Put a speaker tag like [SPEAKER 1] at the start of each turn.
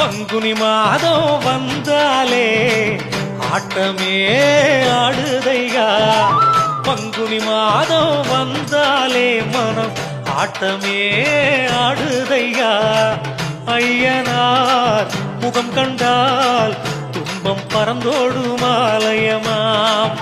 [SPEAKER 1] பங்குனி மாதம் வந்தாலே ஆட்டமே ஆடுதையா. பங்குனி மாதம் வந்தாலே மனம் ஆட்டமே ஆடுதையா. ஐயனார் முகம் கண்டால் துன்பம் பறந்தோடும் ஆலயமாம்.